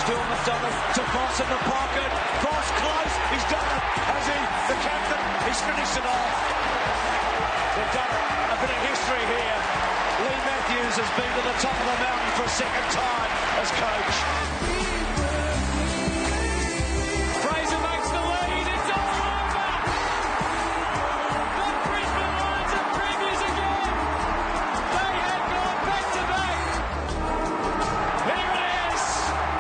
Still McDonald to Cross in the pocket. Cross close. He's done it. Has he? The captain. He's finished it off. They've done a bit of history here. Lee Matthews has been to the top of the mountain for a second time as coach. Fraser makes the lead. It's all over. The Brisbane Lions are premiers again. They have gone back to back. Here it is.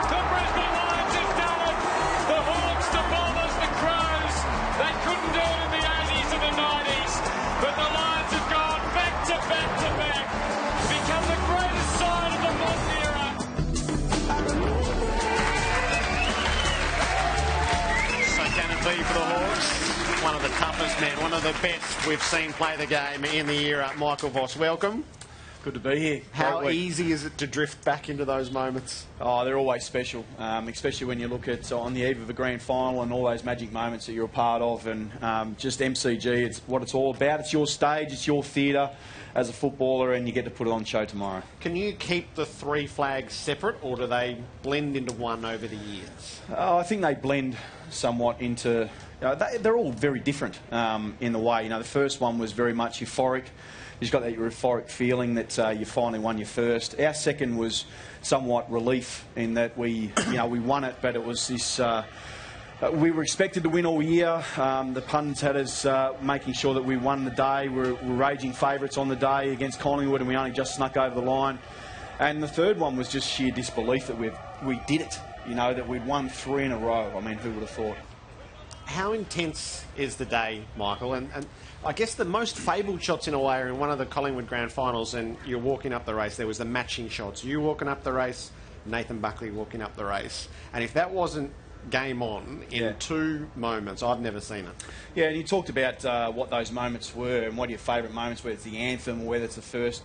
The Brisbane Lions have done it. The Hawks, the Bombers, the Crows. They couldn't do it in the 80s and the 90s. But the Lions have gone back to back to back. Become the greatest side of the modern era. So can it be for the Hawks? One of the toughest men, one of the best we've seen play the game in the era. Michael Voss, welcome. Good to be here. How easy is it to drift back into those moments? Oh, they're always special, especially when you look at on the eve of a grand final and all those magic moments that you're a part of, and just MCG, it's what it's all about. It's your stage, it's your theatre as a footballer, and you get to put it on show tomorrow. Can you keep the three flags separate, or do they blend into one over the years? I think they blend somewhat into... they're all very different in the way. You know, the first one was very much euphoric. You've got that euphoric feeling that you finally won your first. Our second was somewhat relief in that we won it, but it was this... we were expected to win all year. The pundits had us making sure that we won the day. We were raging favourites on the day against Collingwood, and we only just snuck over the line. And the third one was just sheer disbelief that we did it. You know, that we'd won 3 in a row. I mean, who would have thought? How intense is the day, Michael? And I guess the most fabled shots in a way are in one of the Collingwood grand finals, and you're walking up the race. There was the matching shots. You walking up the race, Nathan Buckley walking up the race. And if that wasn't game on in 2 moments, I've never seen it. Yeah, and you talked about what those moments were and what are your favourite moments, whether it's the anthem or whether it's the first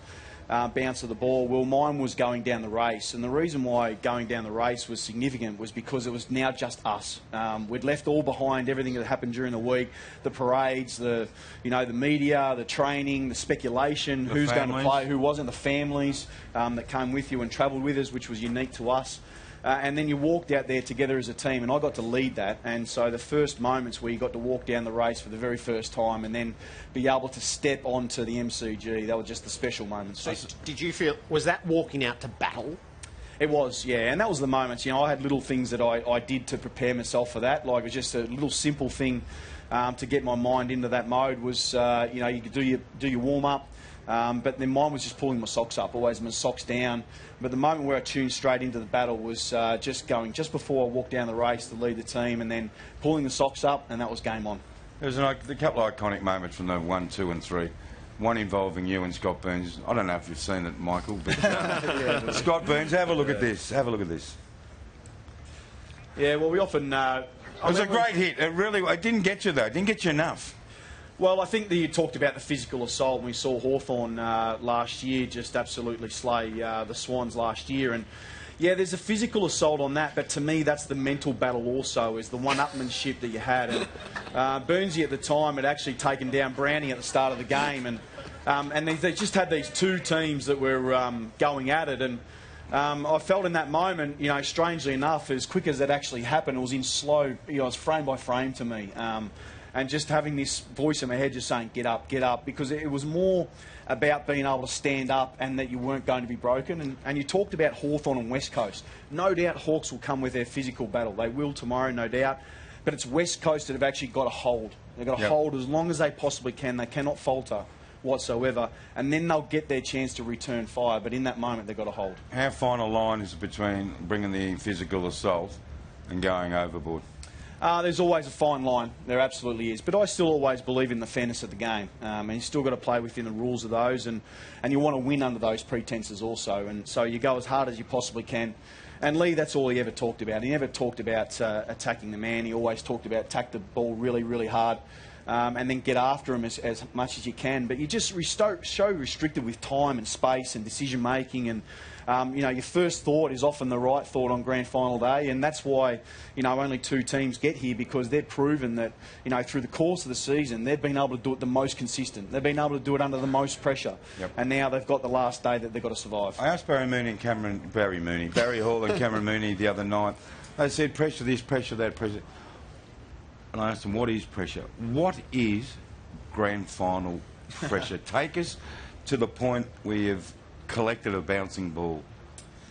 bounce of the ball. Well, mine was going down the race, and the reason why going down the race was significant was because it was now just us. We'd left all behind, everything that happened during the week, the parades, the media, the training, the speculation, who's going to play, who wasn't, the families that came with you and travelled with us, which was unique to us. And then you walked out there together as a team, and I got to lead that. And so the first moments where you got to walk down the race for the very first time and then be able to step onto the MCG, they were just the special moments. So did you feel, was that walking out to battle? It was, yeah, and that was the moments. You know, I had little things that I did to prepare myself for that. Like, it was just a little simple thing to get my mind into that mode was, you could do your warm-up. But then mine was just pulling my socks up, always my socks down. But the moment where I tuned straight into the battle was just before I walked down the race to lead the team, and then pulling the socks up, and that was game on. There was a couple of iconic moments from the 1, 2 and 3. One involving you and Scott Burns. I don't know if you've seen it, Michael, but Scott Burns, have a look at this. Have a look at this. Yeah, well, we often... it was a great hit. It didn't get you, though. It didn't get you enough. Well, I think that you talked about the physical assault, and we saw Hawthorn last year just absolutely slay the Swans last year. And yeah, there's a physical assault on that, but to me that's the mental battle also, is the one-upmanship that you had. And Burnsy at the time had actually taken down Brownie at the start of the game, and they just had these 2 teams that were going at it. And I felt in that moment, strangely enough, as quick as that actually happened, it was in slow, it was frame by frame to me. And just having this voice in my head just saying, get up, because it was more about being able to stand up and that you weren't going to be broken. And you talked about Hawthorn and West Coast. No doubt Hawks will come with their physical battle. They will tomorrow, no doubt. But it's West Coast that have actually got a hold. They've got a hold as long as they possibly can. They cannot falter whatsoever. And then they'll get their chance to return fire. But in that moment, they've got a hold. How fine a line is between bringing the physical assault and going overboard? There's always a fine line. There absolutely is. But I still always believe in the fairness of the game. And you've still got to play within the rules of those. And you want to win under those pretences also. And so you go as hard as you possibly can. And Lee, that's all he ever talked about. He never talked about attacking the man. He always talked about attack the ball really, really hard. and then get after them as much as you can. But you just so restricted with time and space and decision making, and you know, your first thought is often the right thought on grand final day, and that's why, you know, only 2 teams get here, because they've proven that, you know, through the course of the season they've been able to do it the most consistent. They've been able to do it under the most pressure, and now they've got the last day that they've got to survive. I asked Barry Hall and Cameron Mooney the other night. They said pressure this, pressure that, pressure. And I asked them, what is pressure? What is grand final pressure? Take us to the point where you've collected a bouncing ball.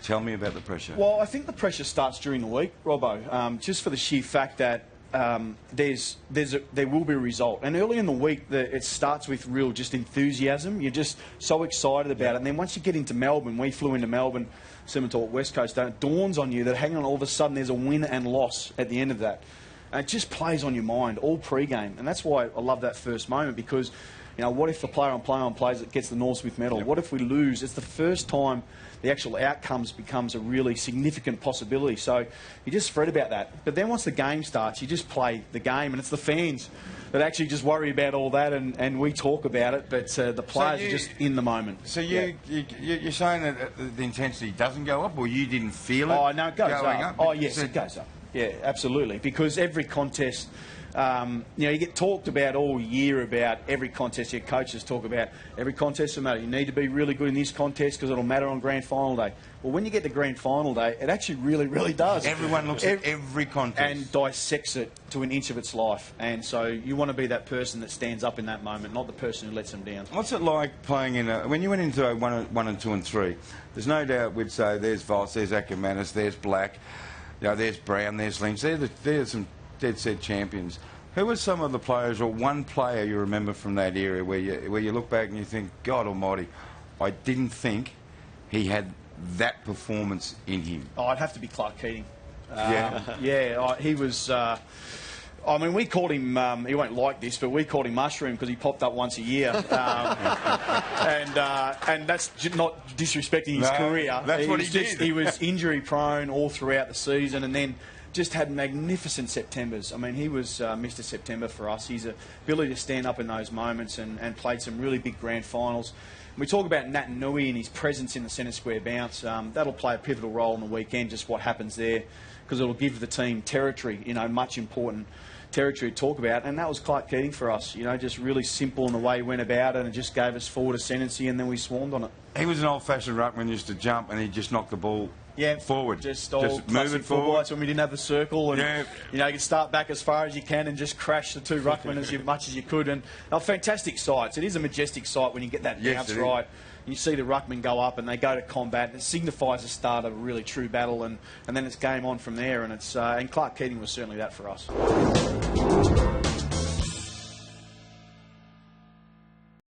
Tell me about the pressure. Well, I think the pressure starts during the week, Robbo, just for the sheer fact that there will be a result. And early in the week, it starts with real just enthusiasm. You're just so excited about it. And then once you get into Melbourne, we flew into Melbourne, similar to what West Coast done, it dawns on you that, hang on, all of a sudden there's a win and loss at the end of that. And it just plays on your mind all pre-game. And that's why I love that first moment, because, you know, what if the player on play-on plays that gets the Norm Smith medal? What if we lose? It's the first time the actual outcomes becomes a really significant possibility. So you just fret about that. But then once the game starts, you just play the game, and it's the fans that actually just worry about all that, and we talk about it, but the players are just in the moment. So you're saying that the intensity doesn't go up, or you didn't feel it? Oh, no, it goes up. Oh, yes, it goes up. Yeah, absolutely. Because every contest, you know, you get talked about all year about every contest. Your coaches talk about every contest will matter. You need to be really good in this contest because it'll matter on grand final day. Well, when you get to grand final day, it actually really, really does. Everyone looks at every contest and dissects it to an inch of its life. And so you want to be that person that stands up in that moment, not the person who lets them down. What's it like playing in when you went into a 1 and 2 and 3? There's no doubt we'd say there's Voss, there's Ackermanis, there's Black. You know, there's Brown, there's Lynch. They're some dead-set champions. Who were some of the players, or one player you remember from that era where you look back and you think, God Almighty, I didn't think he had that performance in him? Oh, I'd have to be Clark Keating. Yeah, he was. I mean, we called him, he won't like this, but we called him Mushroom because he popped up once a year. And that's not disrespecting his career. That's what he did. He was injury prone all throughout the season, and then just had magnificent Septembers. I mean, he was Mr. September for us. His ability to stand up in those moments and played some really big grand finals. We talk about Natanui and his presence in the centre square bounce. That'll play a pivotal role on the weekend, just what happens there, because it'll give the team territory, you know, much important territory to talk about. And that was Clark Keating for us, you know, just really simple in the way he went about it, and it just gave us forward ascendancy, and then we swarmed on it. He was an old-fashioned ruckman, used to jump and he'd just knock the ball forward. Just move it forward. That's when we didn't have the circle, and you know, you can start back as far as you can and just crash the 2 ruckmen as much as you could. And fantastic sights. It is a majestic sight when you get that bounce right. You see the ruckmen go up and they go to combat. It signifies the start of a really true battle, and then it's game on from there. And it's and Clark Keating was certainly that for us.